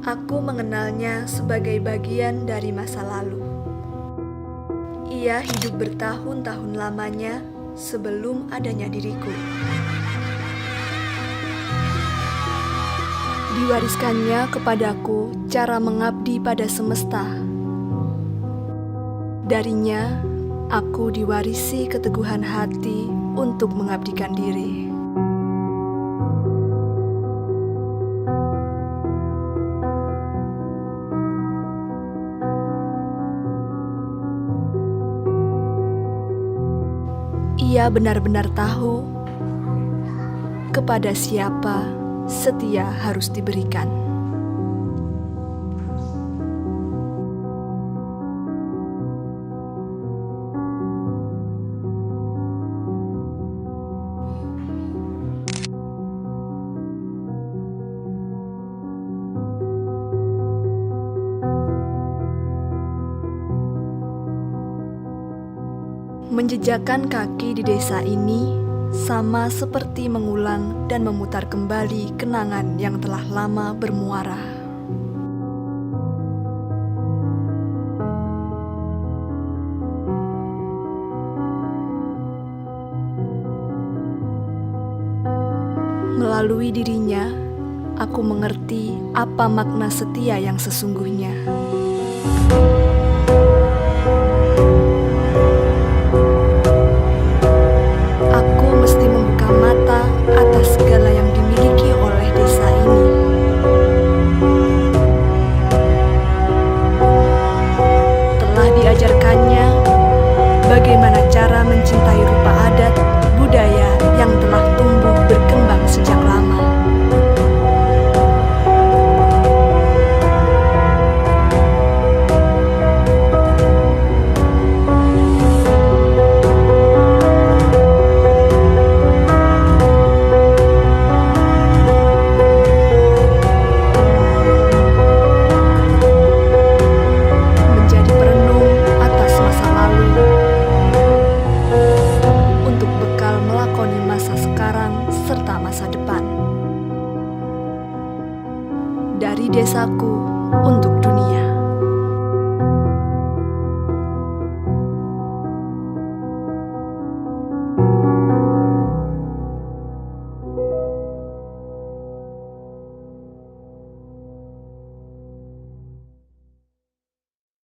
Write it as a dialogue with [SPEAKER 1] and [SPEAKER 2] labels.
[SPEAKER 1] Aku mengenalnya sebagai bagian dari masa lalu. Ia hidup bertahun-tahun lamanya sebelum adanya diriku. Diwariskannya kepadaku cara mengabdi pada semesta. Darinya, aku diwarisi keteguhan hati untuk mengabdikan diri. Ia benar-benar tahu kepada siapa setia harus diberikan. Menjejakkan kaki di desa ini sama seperti mengulang dan memutar kembali kenangan yang telah lama bermuara. Melalui dirinya, aku mengerti apa makna setia yang sesungguhnya.